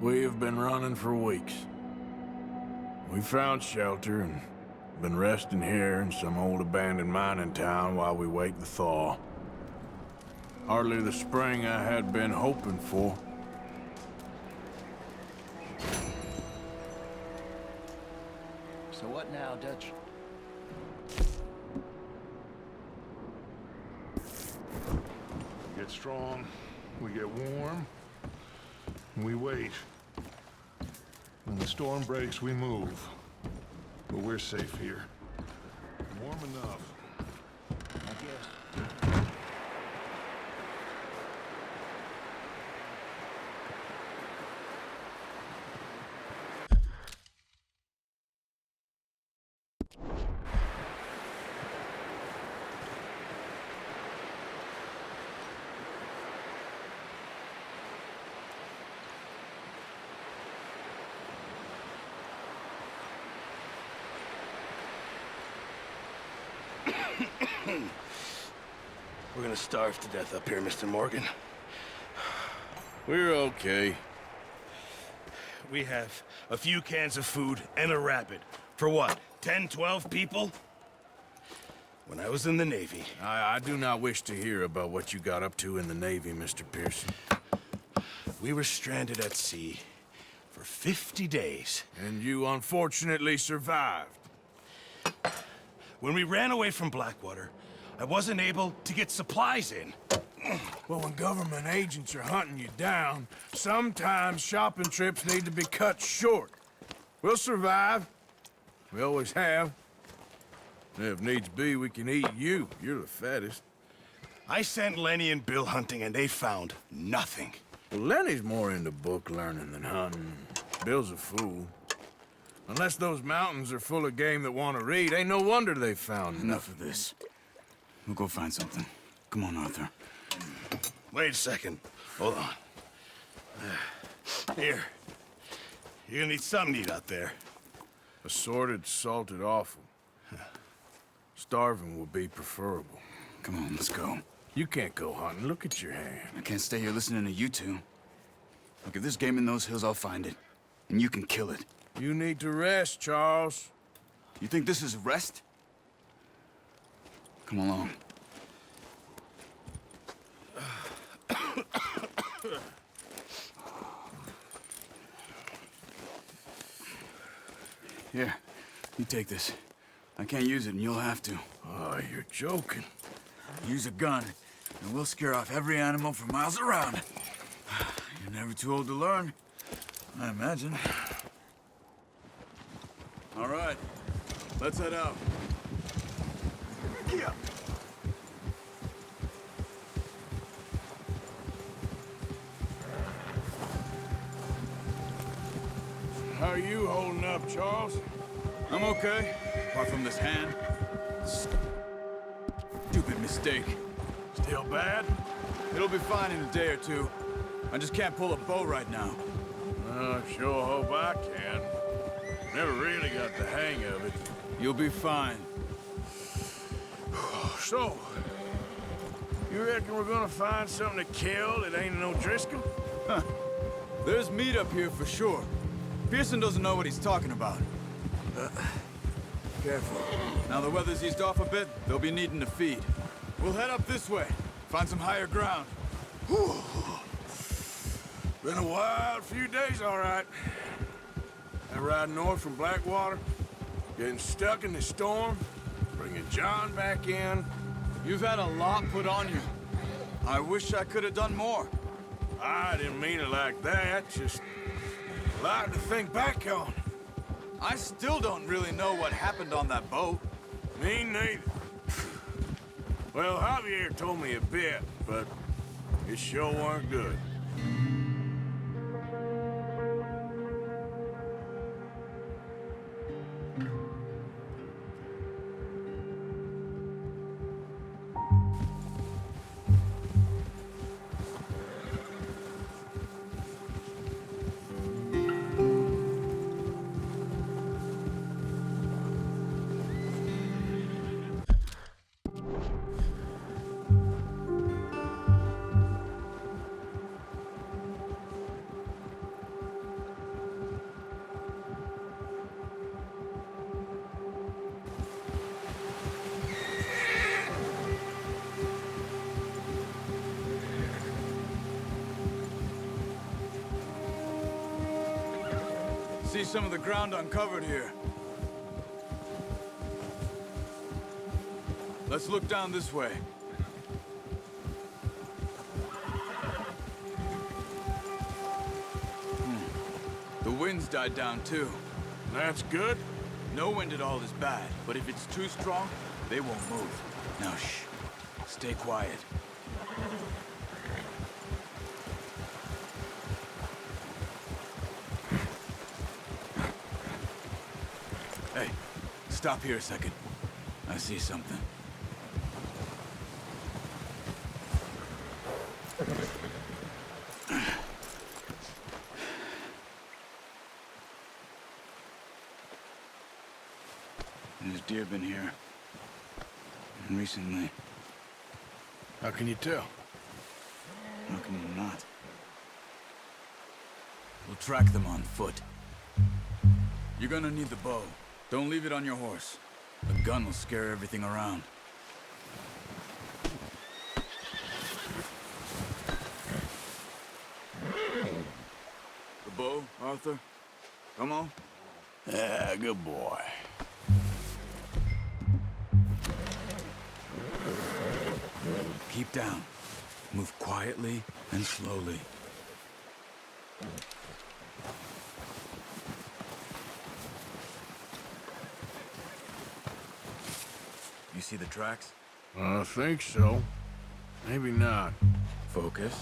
We have been running for weeks. We found shelter and been resting here in some old abandoned mining town while we wait the thaw. Hardly the spring I had been hoping for. So what now, Dutch? We get strong, we get warm, and we wait. When the storm breaks, we move. But we're safe here. Warm enough. I guess. We're gonna starve to death up here, Mr. Morgan. We're okay. We have a few cans of food and a rabbit. For what, 10, 12 people? When I was in the Navy... I do not wish to hear about what you got up to in the Navy, Mr. Pearson. We were stranded at sea for 50 days. And you unfortunately survived. When we ran away from Blackwater, I wasn't able to get supplies in. Well, when government agents are hunting you down, sometimes shopping trips need to be cut short. We'll survive. We always have. And if needs be, we can eat you. You're the fattest. I sent Lenny and Bill hunting, and they found nothing. Well, Lenny's more into book learning than hunting. Bill's a fool. Unless those mountains are full of game that want to read, ain't no wonder they found Enough of this. We'll go find something. Come on, Arthur. Wait a second. Hold on. Here. You're gonna need something to eat out there. Assorted, salted offal. Starving would be preferable. Come on, let's go. You can't go hunting. Look at your hand. I can't stay here listening to you two. Look, if there's game in those hills, I'll find it. And you can kill it. You need to rest, Charles. You think this is rest? Come along. Here, you take this. I can't use it, and you'll have to. Oh, you're joking. Use a gun, and we'll scare off every animal for miles around. You're never too old to learn, I imagine. All right, let's head out. Yeah. How are you holding up, Charles? I'm okay, apart from this hand. Stupid mistake. Still bad? It'll be fine in a day or two. I just can't pull a bow right now. I sure hope I can. Never really got the hang of it. You'll be fine. So, you reckon we're gonna find something to kill that ain't no Driscoll? Huh. There's meat up here for sure. Pearson doesn't know what he's talking about. Careful. Now the weather's eased off a bit, they'll be needing to feed. We'll head up this way. Find some higher ground. Whew. Been a wild few days, all right. That ride north from Blackwater, getting stuck in the storm, bringing John back in. You've had a lot put on you. I wish I could have done more. I didn't mean it like that, just a lot to think back on. I still don't really know what happened on that boat. Me neither. Well, Javier told me a bit, but it sure weren't good. see some of the ground uncovered here. Let's look down this way. The wind's died down too. That's good. No wind at all is bad, but if it's too strong, they won't move. Now shh. Stay quiet. Hey, stop here a second. I see something. There's deer been here. And recently. How can you tell? How can you not? We'll track them on foot. You're gonna need the bow. Don't leave it on your horse. The gun will scare everything around. The bow, Arthur? Come on. Yeah, good boy. Keep down. Move quietly and slowly. You see the tracks? I think so. Maybe not. Focus.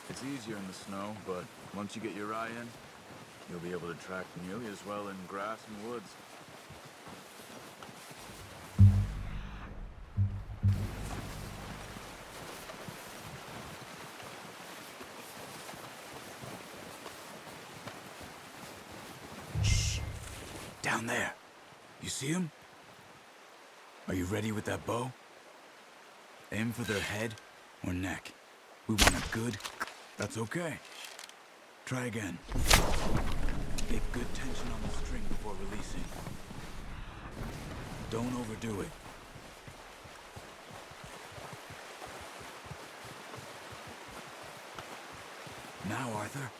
It's easier in the snow, but once you get your eye in, you'll be able to track nearly as well in grass and woods. Shh! Down there. You see him? Are you ready with that bow? Aim for their head or neck. We want a good... That's okay. Try again. Get good tension on the string before releasing. Don't overdo it. Now, Arthur.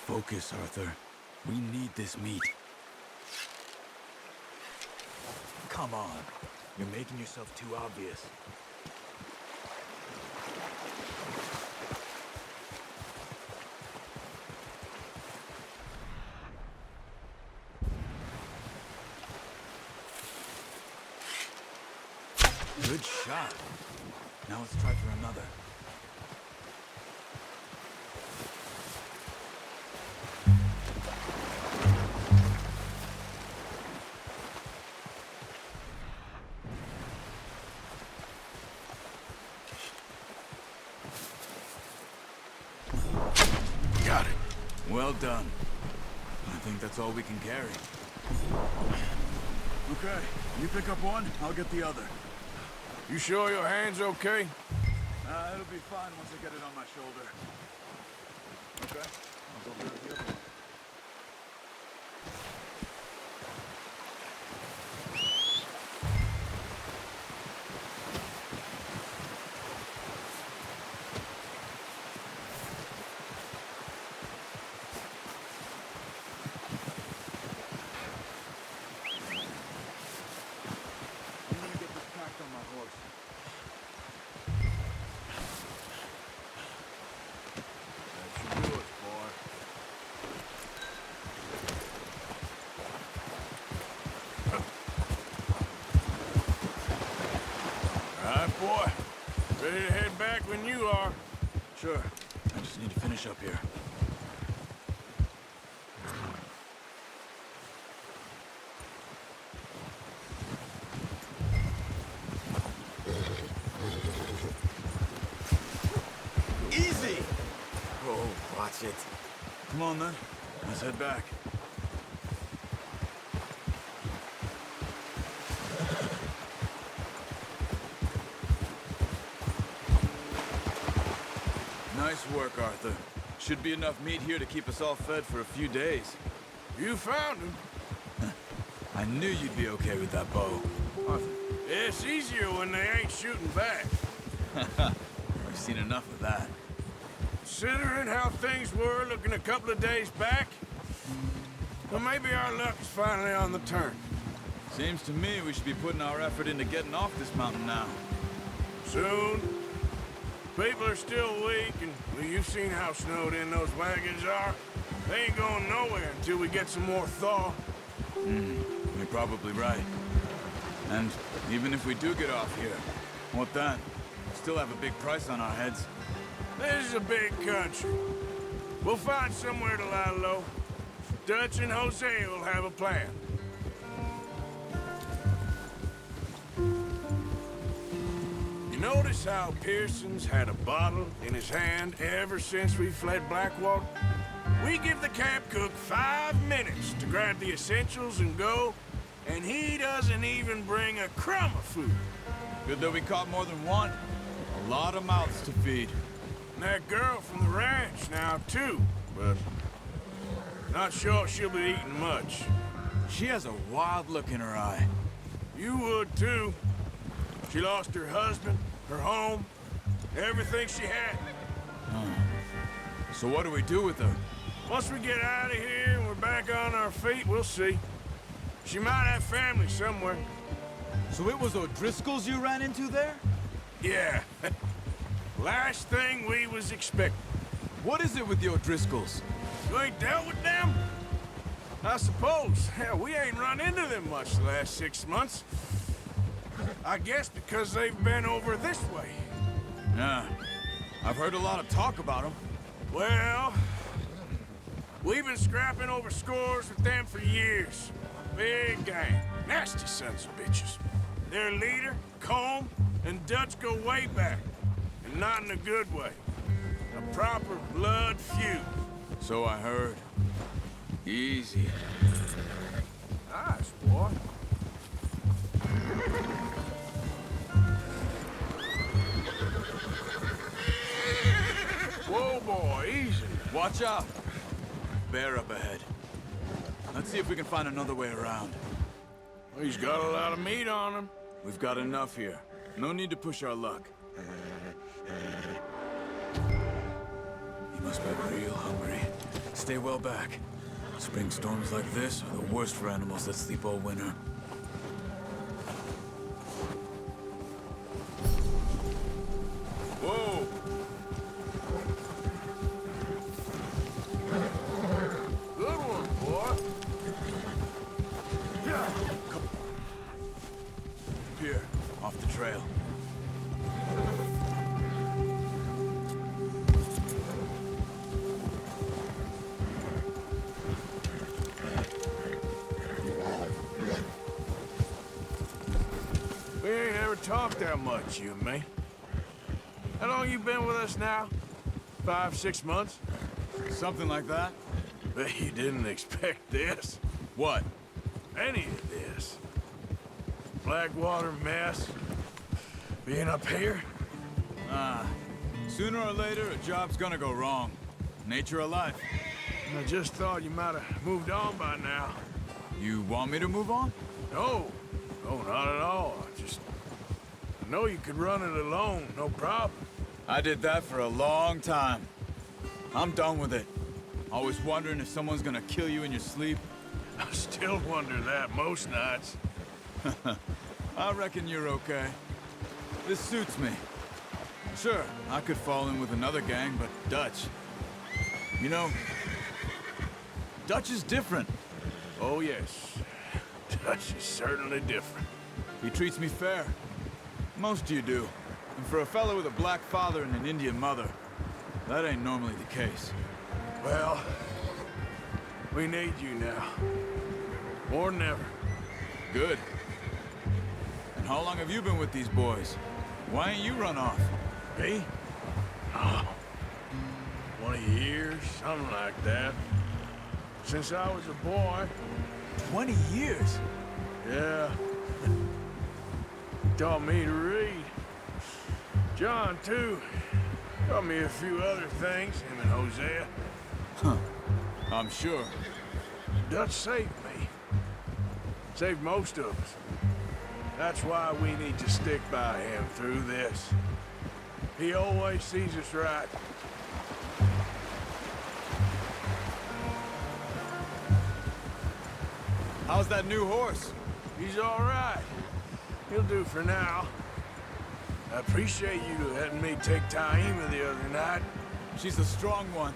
Focus, Arthur. We need this meat. Come on. You're making yourself too obvious. Good shot. Now let's try for another. Got it. Well done. I think that's all we can carry. Okay, you pick up one, I'll get the other. You sure your hand's okay? It'll be fine once I get it on my shoulder. Okay, I'll go grab the other one. I'm gonna get this packed on my horse. That should do it, boy. All right, boy. Ready to head back when you are. Sure. I just need to finish up here. Easy! Oh, watch it. Come on, then. Let's head back. Nice work, Arthur. Should be enough meat here to keep us all fed for a few days. You found him. I knew you'd be okay with that bow. It's easier when they ain't shooting back. I've seen enough of that. Considering how things were looking a couple of days back, well, maybe our luck is finally on the turn. Seems to me we should be putting our effort into getting off this mountain now. Soon. People are still weak, and well, you've seen how snowed in those wagons are. They ain't going nowhere until we get some more thaw. You're probably right. And even if we do get off here, what then? We still have a big price on our heads. This is a big country. We'll find somewhere to lie low. Dutch and Hosea will have a plan. You notice how Pearson's had a bottle in his hand ever since we fled Blackwater? We give the camp cook 5 minutes to grab the essentials and go, and he doesn't even bring a crumb of food. Good that we caught more than one. A lot of mouths to feed. And that girl from the ranch now, too, but not sure she'll be eating much. She has a wild look in her eye. You would, too. She lost her husband, her home, everything she had. So what do we do with her? Once we get out of here and we're back on our feet, we'll see. She might have family somewhere. So it was O'Driscoll's you ran into there? Yeah. Last thing we was expecting. What is it with the O'Driscolls? You ain't dealt with them? I suppose. Hell, we ain't run into them much the last 6 months. I guess because they've been over this way. Yeah. I've heard a lot of talk about them. Well, we've been scrapping over scores with them for years. Big gang. Nasty sons of bitches. Their leader, Colm, and Dutch go way back. And not in a good way. A proper blood feud. So I heard. Easy. Nice, boy. Whoa, boy, easy. Watch out. Bear up ahead. Let's see if we can find another way around. He's got a lot of meat on him. We've got enough here. No need to push our luck. He must be real hungry. Stay well back. Spring storms like this are the worst for animals that sleep all winter. Whoa! Good one, boy. Here, off the trail. We ain't ever talked that much, you and me. How long you been with us now? 5, 6 months? Something like that? Bet you didn't expect this. What? Any of this. Blackwater mess. Being up here. Sooner or later, a job's gonna go wrong. Nature of life. I just thought you might have moved on by now. You want me to move on? No. No, not at all. I know you could run it alone, no problem. I did that for a long time. I'm done with it. Always wondering if someone's gonna kill you in your sleep. I still wonder that most nights. I reckon you're okay. This suits me. Sure, I could fall in with another gang, but Dutch... You know, Dutch is different. Oh, yes. Dutch is certainly different. He treats me fair. Most of you do. And for a fellow with a black father and an Indian mother, that ain't normally the case. Well, we need you now. More than ever. Good. And how long have you been with these boys? Why ain't you run off? Me? Oh, 20 years, something like that. Since I was a boy. 20 years? Yeah. Taught me to read. John, too. Taught me a few other things, him and Hosea. I'm sure. Dutch saved me. Saved most of us. That's why we need to stick by him through this. He always sees us right. How's that new horse? He's all right. He'll do for now. I appreciate you letting me take Taima the other night. She's a strong one.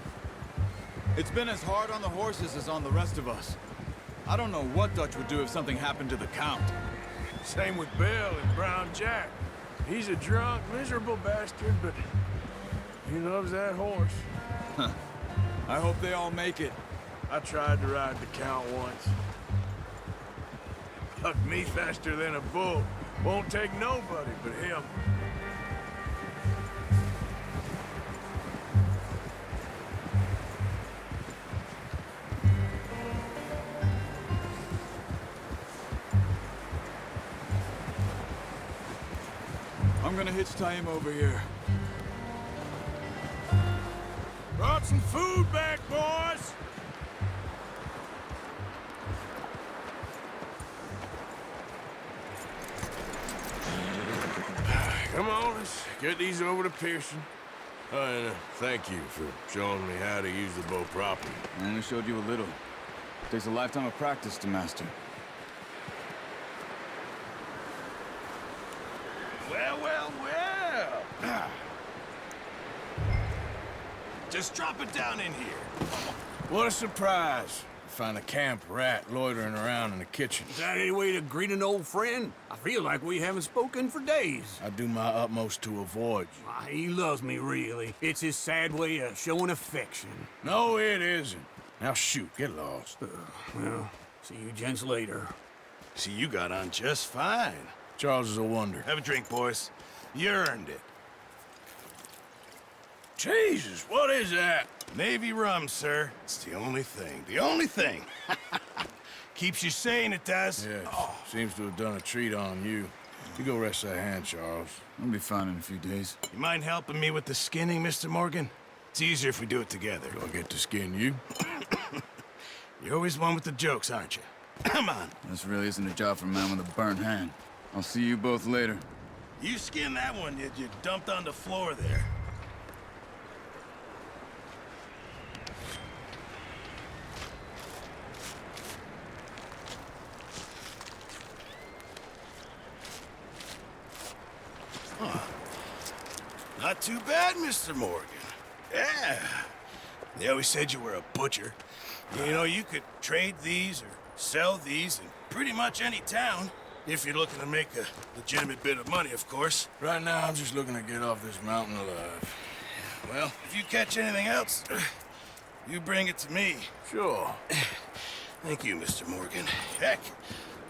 It's been as hard on the horses as on the rest of us. I don't know what Dutch would do if something happened to the Count. Same with Bill and Brown Jack. He's a drunk, miserable bastard, but he loves that horse. I hope they all make it. I tried to ride the Count once. Hucked me faster than a bull. Won't take nobody but him. I'm gonna hitch Taima over here. Brought some food back, boys! Come on, let's get these over to Pearson. And thank you for showing me how to use the bow properly. I only showed you a little. Takes a lifetime of practice to master. Well, well, well. Just drop it down in here. What a surprise. Find a camp rat loitering around in the kitchen. Is that any way to greet an old friend? I feel like we haven't spoken for days. I do my utmost to avoid you. Why, he loves me, really. It's his sad way of showing affection. No, it isn't. Now shoot, get lost. Well, see you gents later. See, you got on just fine. Charles is a wonder. Have a drink, boys. You earned it. Jesus, what is that? Navy rum, sir. It's the only thing. The only thing. Keeps you sane, it does. Yeah, seems to have done a treat on you. You go rest that hand, Charles. I'll be fine in a few days. You mind helping me with the skinning, Mr. Morgan? It's easier if we do it together. Do I get to skin you? You're always one with the jokes, aren't you? Come on. This really isn't a job for a man with a burnt hand. I'll see you both later. You skinned that one you dumped on the floor there. Not too bad, Mr. Morgan. Yeah. They always said you were a butcher. You know, you could trade these or sell these in pretty much any town. If you're looking to make a legitimate bit of money, of course. Right now, I'm just looking to get off this mountain alive. Well, if you catch anything else, you bring it to me. Sure. Thank you, Mr. Morgan. Heck,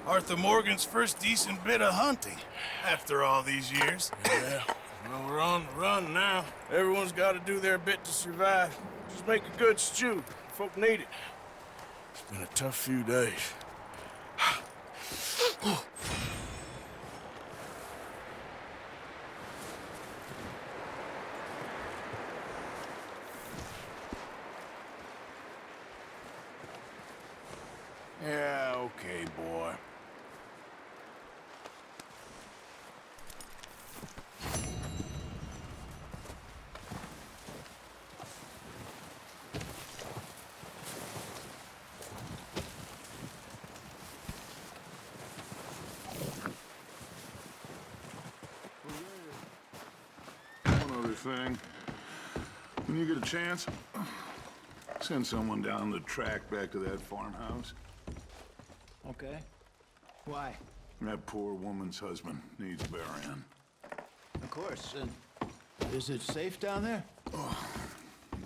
Arthur Morgan's first decent bit of hunting after all these years. Yeah. Well, we're on the run now. Everyone's got to do their bit to survive. Just make a good stew. Folk need it. It's been a tough few days. Yeah, okay, boy. One other thing. When you get a chance, send someone down the track back to that farmhouse. Okay. Why? That poor woman's husband needs burying. Of course. Is it safe down there?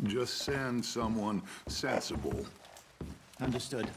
Just send someone sensible. Understood.